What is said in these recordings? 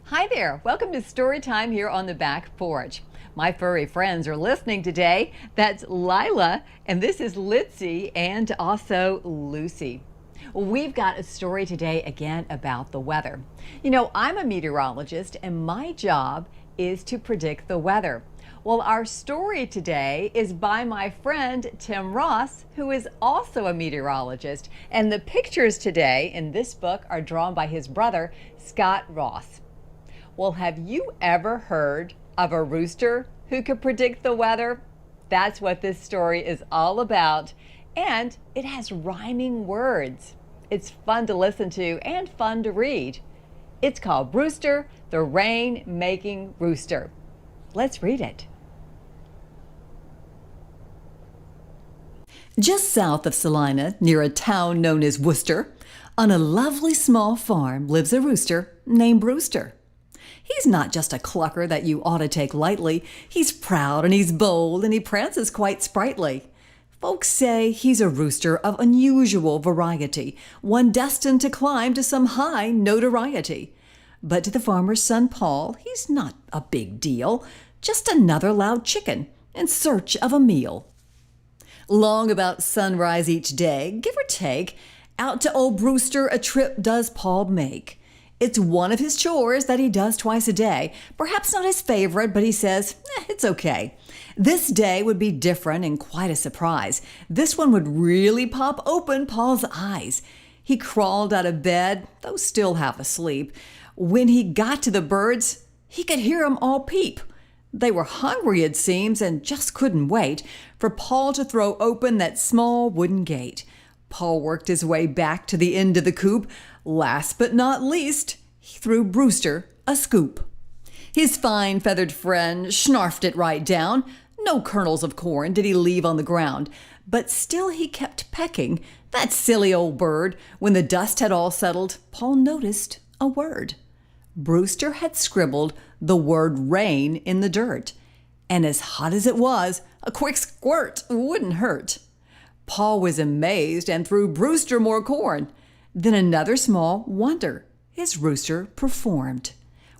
Hi there, welcome to Story Time here on the back porch. My furry friends are listening today. That's Lila, and this is Litzy, and also Lucy. We've got a story today again about the weather. You know, I'm a meteorologist, and my job is to predict the weather. Well, our story today is by my friend Tim Ross, who is also a meteorologist, and the pictures today in this book are drawn by his brother, Scott Ross. Well, have you ever heard of a rooster who could predict the weather? That's what this story is all about, and it has rhyming words. It's fun to listen to and fun to read. It's called Brewster, the Rain-Making Rooster. Let's read it. Just south of Salina, near a town known as Worcester, on a lovely small farm lives a rooster named Brewster. He's not just a clucker that you ought to take lightly. He's proud and he's bold and he prances quite sprightly. Folks say he's a rooster of unusual variety, one destined to climb to some high notoriety. But to the farmer's son Paul, he's not a big deal, just another loud chicken in search of a meal. Long about sunrise each day, give or take, out to old Brewster a trip does Paul make. It's one of his chores that he does twice a day. Perhaps not his favorite, but he says, it's okay. This day would be different and quite a surprise. This one would really pop open Paul's eyes. He crawled out of bed, though still half asleep. When he got to the birds, he could hear 'em all peep. They were hungry, it seems, and just couldn't wait for Paul to throw open that small wooden gate. Paul worked his way back to the end of the coop. Last but not least, he threw Brewster a scoop. His fine feathered friend snarfed it right down. No kernels of corn did he leave on the ground, but still he kept pecking, that silly old bird. When the dust had all settled, Paul noticed a word. Brewster had scribbled the word rain in the dirt, and as hot as it was, a quick squirt wouldn't hurt. Paul was amazed and threw Brewster more corn. Then another small wonder his rooster performed.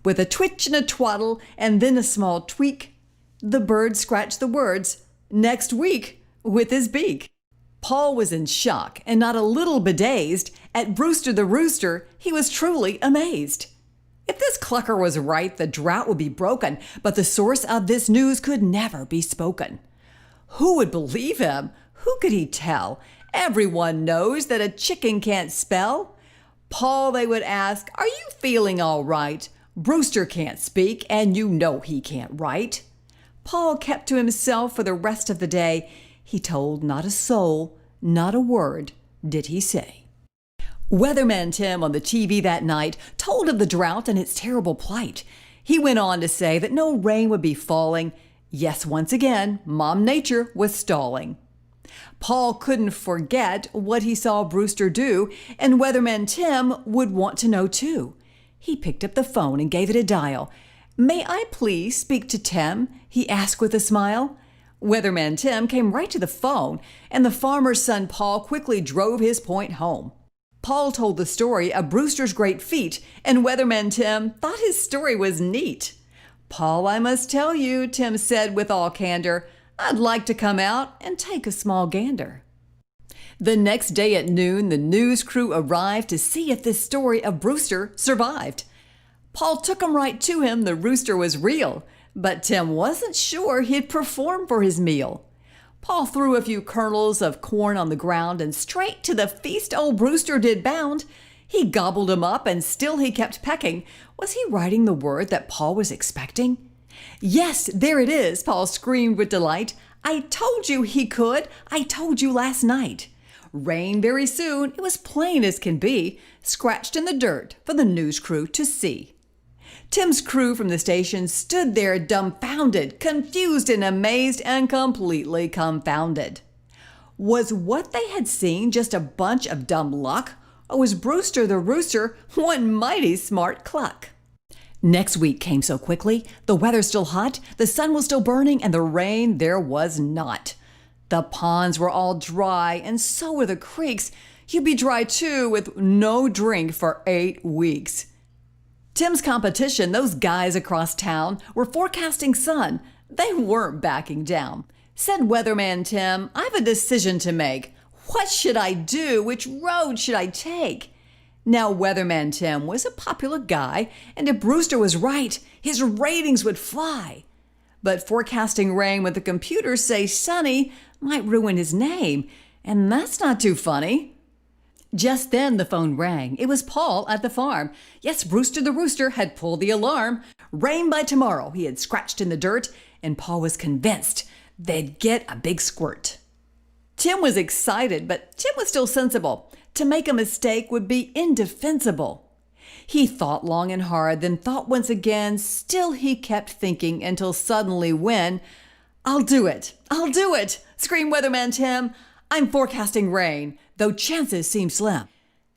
With a twitch and a twaddle and then a small tweak, the bird scratched the words, "Next week," with his beak. Paul was in shock and not a little bedazed. At Brewster the rooster, he was truly amazed. If this clucker was right, the drought would be broken, but the source of this news could never be spoken. Who would believe him? Who could he tell? Everyone knows that a chicken can't spell. Paul, they would ask, are you feeling all right? Brewster can't speak, and you know he can't write. Paul kept to himself for the rest of the day. He told not a soul, not a word did he say. Weatherman Tim on the TV that night told of the drought and its terrible plight. He went on to say that no rain would be falling. Yes, once again, Mom Nature was stalling. Paul couldn't forget what he saw Brewster do, and Weatherman Tim would want to know too. He picked up the phone and gave it a dial. "May I please speak to Tim?" he asked with a smile. Weatherman Tim came right to the phone, and the farmer's son Paul quickly drove his point home. Paul told the story of Brewster's great feat, and Weatherman Tim thought his story was neat. "Paul, I must tell you," Tim said with all candor, "I'd like to come out and take a small gander." The next day at noon, the news crew arrived to see if this story of Brewster survived. Paul took 'em right to him, the rooster was real, but Tim wasn't sure he'd perform for his meal. Paul threw a few kernels of corn on the ground, and straight to the feast old Brewster did bound. He gobbled 'em up, and still he kept pecking. Was he writing the word that Paul was expecting? "Yes, there it is," Paul screamed with delight. "I told you he could. I told you last night." Rain very soon, it was plain as can be, scratched in the dirt for the news crew to see. Tim's crew from the station stood there dumbfounded, confused and amazed, and completely confounded. Was what they had seen just a bunch of dumb luck, or was Brewster the rooster one mighty smart cluck? Next week came so quickly, the weather still hot, the sun was still burning, and the rain there was not. The ponds were all dry, and so were the creeks. You'd be dry too, with no drink for 8 weeks. Tim's competition, those guys across town, were forecasting sun. They weren't backing down. Said Weatherman Tim, "I have a decision to make. What should I do? Which road should I take?" Now, Weatherman Tim was a popular guy, and if Brewster was right, his ratings would fly. But forecasting rain with the computers say sunny might ruin his name, and that's not too funny. Just then the phone rang. It was Paul at the farm. Yes, Brewster the rooster had pulled the alarm. Rain by tomorrow, he had scratched in the dirt, and Paul was convinced they'd get a big squirt. Tim was excited, but Tim was still sensible. To make a mistake would be indefensible. He thought long and hard, then thought once again. Still he kept thinking until suddenly when, I'll do it, screamed Weatherman Tim. "I'm forecasting rain, though chances seem slim."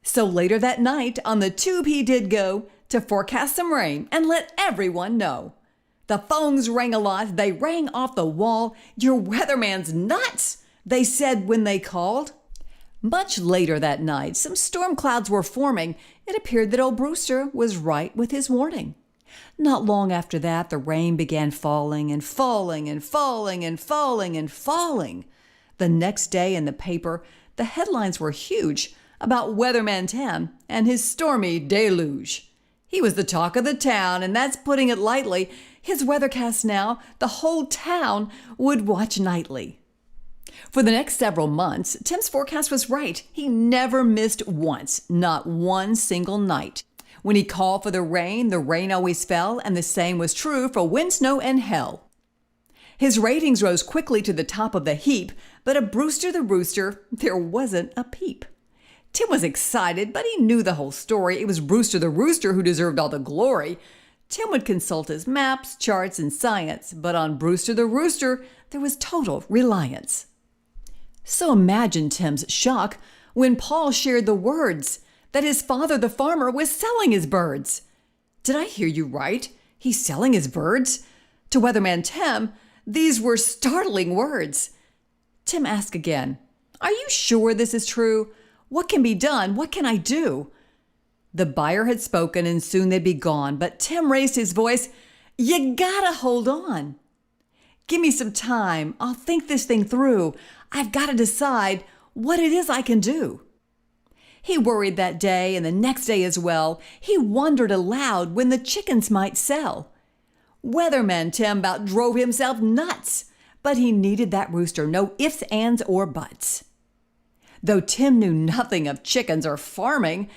So later that night on the tube he did go to forecast some rain and let everyone know. The phones rang a lot, they rang off the wall. "Your weatherman's nuts," they said when they called. Much later that night, some storm clouds were forming. It appeared that old Brewster was right with his warning. Not long after that, the rain began falling and falling and falling and falling and falling. The next day in the paper, the headlines were huge about Weatherman Tim and his stormy deluge. He was the talk of the town, and that's putting it lightly. His weathercast now, the whole town would watch nightly. For the next several months, Tim's forecast was right. He never missed once, not one single night. When he called for the rain always fell, and the same was true for wind, snow, and hail. His ratings rose quickly to the top of the heap, but of Brewster the rooster, there wasn't a peep. Tim was excited, but he knew the whole story. It was Brewster the rooster who deserved all the glory. Tim would consult his maps, charts, and science, but on Brewster the rooster, there was total reliance. So imagine Tim's shock when Paul shared the words that his father, the farmer, was selling his birds. "Did I hear you right? He's selling his birds?" To Weatherman Tim, these were startling words. Tim asked again, "Are you sure this is true? What can be done? What can I do?" The buyer had spoken and soon they'd be gone, but Tim raised his voice, "You gotta hold on. Give me some time. I'll think this thing through. I've got to decide what it is I can do." He worried that day and the next day as well. He wondered aloud when the chickens might sell. Weatherman Tim about drove himself nuts, but he needed that rooster, no ifs, ands, or buts. Though Tim knew nothing of chickens or farming,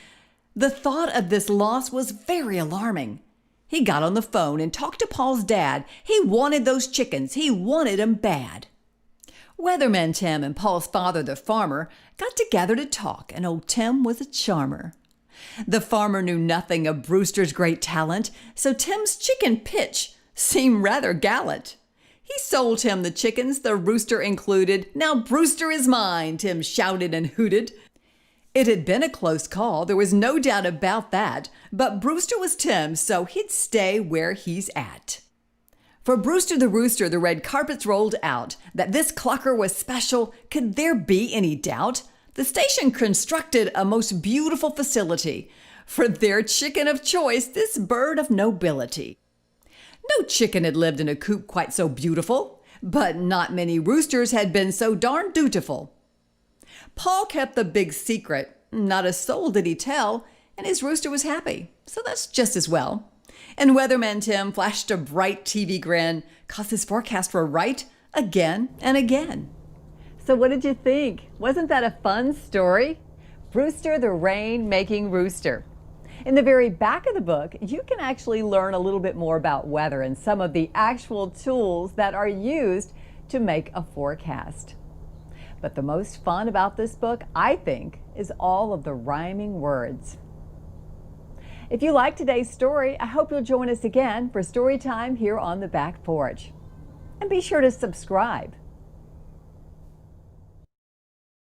the thought of this loss was very alarming. He got on the phone and talked to Paul's dad. He wanted those chickens. He wanted 'em bad. Weatherman Tim and Paul's father, the farmer, got together to talk, and old Tim was a charmer. The farmer knew nothing of Brewster's great talent, so Tim's chicken pitch seemed rather gallant. He sold him the chickens, the rooster included. "Now Brewster is mine," Tim shouted and hooted. It had been a close call, there was no doubt about that, but Brewster was Tim, so he'd stay where he's at. For Brewster the rooster, the red carpets rolled out. That this clucker was special, could there be any doubt? The station constructed a most beautiful facility for their chicken of choice, this bird of nobility. No chicken had lived in a coop quite so beautiful, but not many roosters had been so darn dutiful. Paul kept the big secret. Not a soul did he tell, and his rooster was happy, so that's just as well. And Weatherman Tim flashed a bright TV grin, 'cause his forecasts were right again and again. So what did you think? Wasn't that a fun story? Brewster the Rain-Makin Rooster. In the very back of the book, you can actually learn a little bit more about weather and some of the actual tools that are used to make a forecast. But the most fun about this book, I think, is all of the rhyming words. If you like today's story, I hope you'll join us again for story time here on the back porch. And be sure to subscribe.